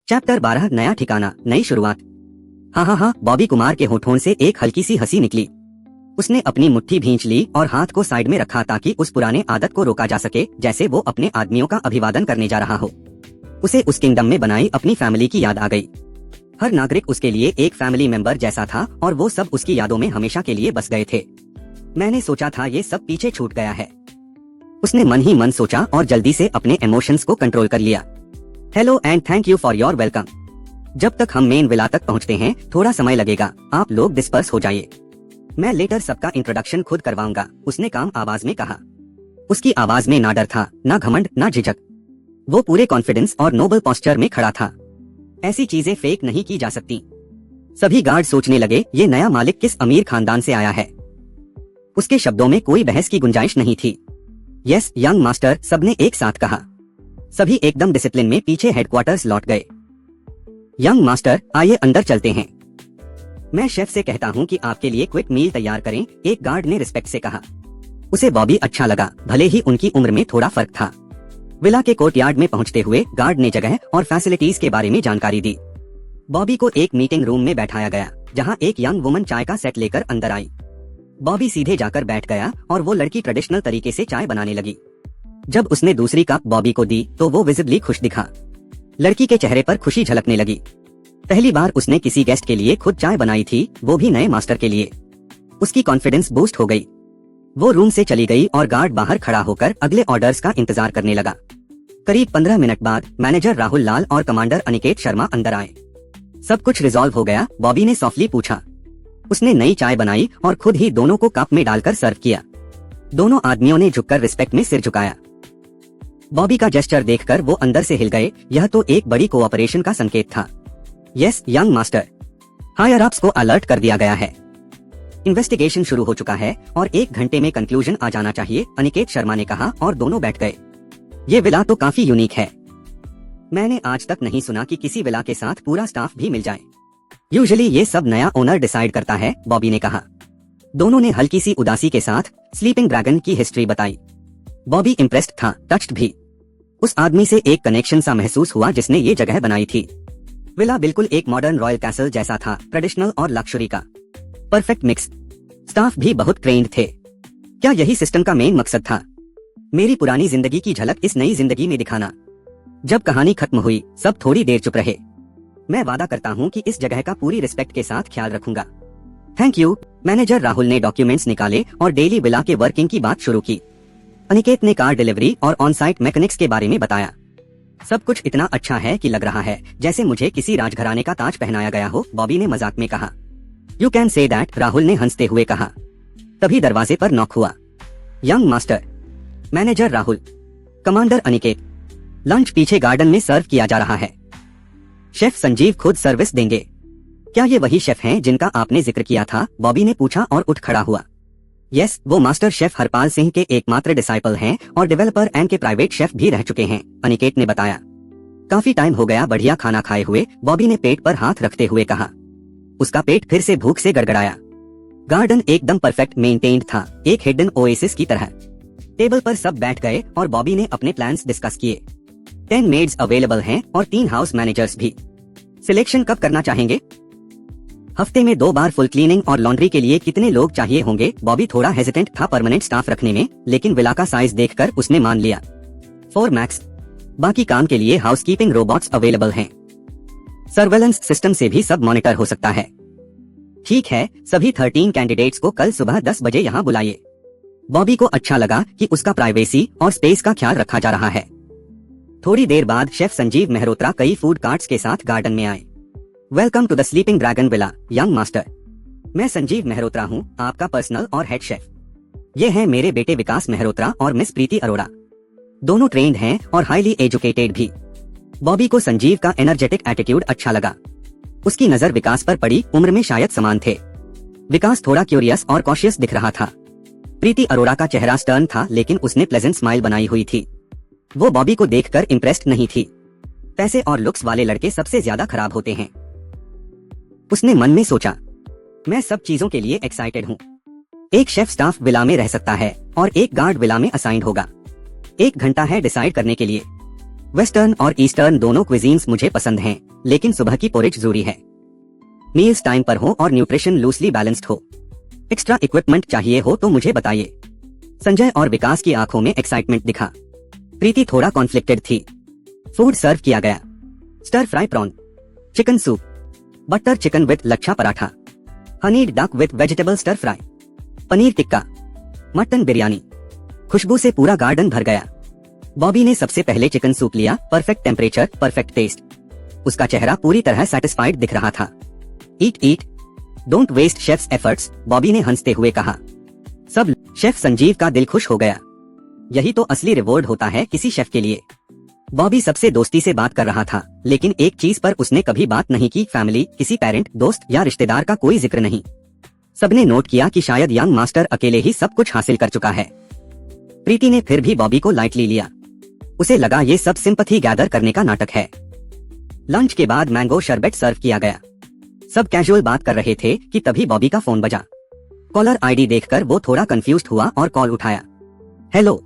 Chapter 12 नया ठिकाना नई शुरुआत। हाँ, बॉबी कुमार के होठों से एक हल्की सी हंसी निकली। उसने अपनी मुट्ठी भींच ली और हाथ को साइड में रखा ताकि उस पुराने आदत को रोका जा सके जैसे वो अपने आदमियों का अभिवादन करने जा रहा हो। उसे उस किंगडम में बनाई अपनी फैमिली की याद आ गई। हर नागरिक उसके लिए एक फैमिली मेंबर जैसा था और वो सब उसकी यादों में हमेशा के लिए बस गए थे। मैंने सोचा था ये सब पीछे छूट गया है, उसने मन ही मन सोचा और जल्दी से अपने इमोशंस को कंट्रोल कर लिया। Hello and thank you for your welcome. जब तक हम मेन विला तक पहुंचते हैं थोड़ा समय लगेगा, आप लोग डिस्पर्स हो जाइए। मैं लेटर सबका इंट्रोडक्शन खुद करवाऊंगा, उसने काम आवाज में कहा। उसकी आवाज में ना डर था, ना घमंड, ना झिझक। वो पूरे कॉन्फिडेंस और नोबल पोस्चर में खड़ा था। ऐसी चीजें फेक नहीं की जा सकती। सभी गार्ड सोचने लगे ये नया मालिक किस अमीर खानदान से आया है। उसके शब्दों में कोई बहस की गुंजाइश नहीं थी। यस यंग मास्टर, सबने एक साथ कहा। सभी एकदम डिसिप्लिन में पीछे हेडक्वार्टर्स लौट गए। यंग मास्टर आइए अंदर चलते हैं। मैं शेफ से कहता हूँ कि आपके लिए क्विक मील तैयार करें, एक गार्ड ने रिस्पेक्ट से कहा। उसे बॉबी अच्छा लगा, भले ही उनकी उम्र में थोड़ा फर्क था। विला के कोर्टयार्ड में पहुंचते हुए गार्ड ने जगह और फैसिलिटीज के बारे में जानकारी दी। बॉबी को एक मीटिंग रूम में बैठाया गया जहां एक यंग वुमन चाय का सेट लेकर अंदर आई। बॉबी सीधे जाकर बैठ गया और वो लड़की ट्रेडिशनल तरीके से चाय बनाने लगी। जब उसने दूसरी कप बॉबी को दी तो वो विजिबली खुश दिखा। लड़की के चेहरे पर खुशी झलकने लगी। पहली बार उसने किसी गेस्ट के लिए खुद चाय बनाई थी, वो भी नए मास्टर के लिए। उसकी कॉन्फिडेंस बूस्ट हो गई। वो रूम से चली गई और गार्ड बाहर खड़ा होकर अगले ऑर्डर्स का इंतजार करने लगा। करीब 15 मिनट बाद मैनेजर राहुल लाल और कमांडर अनिकेत शर्मा अंदर आए। सब कुछ रिजॉल्व हो गया, बॉबी ने सॉफ्टली पूछा। उसने नई चाय बनाई और खुद ही दोनों को कप में डालकर सर्व किया। दोनों आदमियों ने झुककर रिस्पेक्ट में सिर झुकाया। बॉबी का जेस्चर देखकर वो अंदर से हिल गए, यह तो एक बड़ी कोऑपरेशन का संकेत था। Yes young master, higher ups को अलर्ट कर दिया गया है। इन्वेस्टिगेशन शुरू हो चुका है और 1 घंटे में कंक्लूजन आ जाना चाहिए, अनिकेत शर्मा ने कहा और दोनों बैठ गए। ये विला तो काफी यूनिक है। मैंने आज तक नहीं सुना कि किसी विला के साथ पूरा स्टाफ भी मिल जाए। यूजुअली ये सब नया ओनर डिसाइड करता है, बॉबी ने कहा। दोनों ने हल्की सी उदासी के साथ स्लीपिंग ड्रैगन की हिस्ट्री बताई। बॉबी इम्प्रेस्ड था, टच्ड भी। उस आदमी से एक कनेक्शन सा महसूस हुआ जिसने ये जगह बनाई थी। विला बिल्कुल एक मॉडर्न रॉयल कैसल जैसा था, ट्रेडिशनल और लक्जरी का परफेक्ट मिक्स। स्टाफ भी बहुत ट्रेन्ड थे। क्या यही सिस्टम का मेन मकसद था? मेरी पुरानी जिंदगी की झलक इस नई जिंदगी में दिखाना। जब कहानी खत्म हुई सब थोड़ी देर चुप रहे। मैं वादा करता हूँ कि इस जगह का पूरी रिस्पेक्ट के साथ ख्याल रखूंगा। Thank you. मैनेजर राहुल ने डॉक्यूमेंट्स निकाले और डेली विला के वर्किंग की बात शुरू की। अनिकेत ने कार डिलीवरी और ऑन साइट मैकेनिक्स के बारे में बताया। सब कुछ इतना अच्छा है कि लग रहा है जैसे मुझे किसी राजघराने का ताज पहनाया गया हो, बॉबी ने मजाक में कहा। You can say that, Rahul ने हंसते हुए कहा। तभी दरवाजे पर नॉक हुआ। Young master, manager Rahul, commander Aniket. Lunch पीछे गार्डन में सर्व किया जा रहा है। शेफ संजीव खुद सर्विस देंगे। क्या ये वही शेफ हैं जिनका आपने जिक्र किया था? बॉबी ने पूछा और उठ खड़ा हुआ। यस, वो मास्टर शेफ हरपाल सिंह के एकमात्र डिसाइपल हैं और डेवलपर एंड के प्राइवेट शेफ भी रह चुके हैं, अनिकेत ने बताया। काफी टाइम हो गया बढ़िया खाना खाए हुए, बॉबी ने पेट पर हाथ रखते हुए कहा। उसका पेट फिर से भूख से गड़गड़ाया। गार्डन एकदम परफेक्ट मेंटेन्ड था, एक हिडन ओएसिस की तरह। टेबल पर सब बैठ गए और बॉबी ने अपने प्लान्स डिस्कस किए। 10 मेड्स अवेलेबल हैं और 3 हाउस मैनेजर्स भी। सिलेक्शन कब करना चाहेंगे? हफ्ते में 2 बार फुल क्लीनिंग और लॉन्ड्री के लिए कितने लोग चाहिए होंगे? बॉबी थोड़ा हेजिटेंट था परमानेंट स्टाफ रखने में, लेकिन विला का साइज देखकर उसने मान लिया। 4 मैक्स। बाकी काम के लिए हाउसकीपिंग रोबोट्स अवेलेबल हैं। सर्वेलेंस सिस्टम से भी सब मॉनिटर हो सकता है। ठीक है, सभी 13 कैंडिडेट्स को कल सुबह 10 बजे यहाँ बुलाइए। बॉबी को अच्छा लगा कि उसका प्राइवेसी और स्पेस का ख्याल रखा जा रहा है। थोड़ी देर बाद शेफ संजीव मेहरोत्रा कई फूड कार्ट्स के साथ गार्डन में आए। Welcome to the sleeping dragon villa, young master. मैं संजीव मेहरोत्रा हूँ, आपका पर्सनल और हेड शेफ। ये हैं मेरे बेटे विकास मेहरोत्रा और मिस प्रीति अरोड़ा। दोनों ट्रेन्ड हैं और हाईली एजुकेटेड भी। बॉबी को संजीव का एनर्जेटिक एटीट्यूड अच्छा लगा। उसकी नजर विकास पर पड़ी, उम्र में शायद समान थे। विकास थोड़ा क्यूरियस और कॉशियस दिख रहा था। प्रीति अरोड़ा का चेहरा स्टर्न था, लेकिन उसने प्लेजेंट स्माइल बनाई हुई थी। वो बॉबी को देखकर इम्प्रेस्ड नहीं थी। पैसे और लुक्स वाले लड़के सबसे ज्यादा खराब होते हैं, उसने मन में सोचा। मैं सब चीजों के लिए एक्साइटेड हूँ। एक शेफ स्टाफ विला में रह सकता है और एक गार्ड विला में असाइंड होगा। 1 घंटा है डिसाइड करने के लिए। वेस्टर्न और ईस्टर्न दोनों क्विजीन्स मुझे पसंद हैं, लेकिन सुबह की पोरिज जरूरी है। मील्स टाइम पर हो और न्यूट्रिशन लूजली बैलेंस्ड हो। एक्स्ट्रा इक्विपमेंट चाहिए हो तो मुझे बताइए। संजय और विकास की आंखों में एक्साइटमेंट दिखा। प्रीति थोड़ा कॉन्फ्लिक्टेड थी। फूड सर्व किया गया। Stir fry prawn, chicken soup, butter chicken with lachha paratha, honeyed duck with vegetable stir fry, paneer tikka, mutton biryani. खुशबू से पूरा गार्डन भर गया। बॉबी ने सबसे पहले चिकन सूप लिया। Perfect temperature, perfect taste. उसका चेहरा पूरी तरह सेटिस्फाइड दिख रहा था। Eat eat, don't waste chef's efforts, Bobby ने हंसते हुए कहा। सब शेफ संजीव का दिल खुश हो गया। यही तो असली रिवॉर्ड होता है किसी शेफ के लिए। बॉबी सबसे दोस्ती से बात कर रहा था, लेकिन एक चीज पर उसने कभी बात नहीं की, फैमिली, किसी पेरेंट, दोस्त या रिश्तेदार का कोई जिक्र नहीं। सबने नोट किया कि शायद यंग मास्टर अकेले ही सब कुछ हासिल कर चुका है। प्रीति ने फिर भी बॉबी को लाइटली लिया। उसे लगा ये सब सिंपैथी गैदर करने का नाटक है। लंच के बाद मैंगो शरबत सर्व किया गया। सब कैजुअल बात कर रहे थे कि तभी बॉबी का फोन बजा। कॉलर आईडी देखकर वो थोड़ा कंफ्यूज्ड हुआ और कॉल उठाया। हेलो।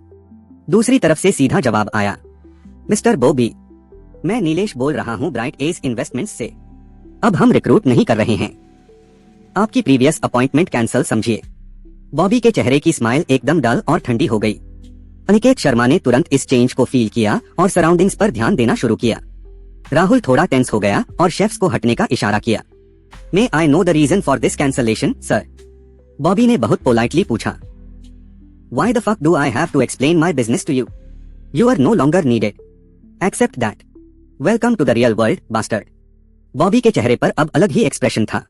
दूसरी तरफ से सीधा जवाब आया। मिस्टर बॉबी, मैं नीलेश बोल रहा हूँ ब्राइट एज इन्वेस्टमेंट्स से। अब हम रिक्रूट नहीं कर रहे हैं। आपकी प्रीवियस अपॉइंटमेंट कैंसिल समझिए। बॉबी के चेहरे की स्माइल एकदम डल और ठंडी हो गई। अनिकेत शर्मा ने तुरंत इस चेंज को फील किया और सराउंडिंग्स पर ध्यान देना शुरू किया। राहुल थोड़ा टेंस हो गया और शेफ्स को हटने का इशारा किया। May I know the reason for this cancellation sir? Bobby ने बहुत पोलाइटली पूछा। Why the fuck do I have to explain my business to you? You are no longer needed. Accept that. Welcome to the real world, bastard. Bobby के चेहरे पर अब अलग ही expression था।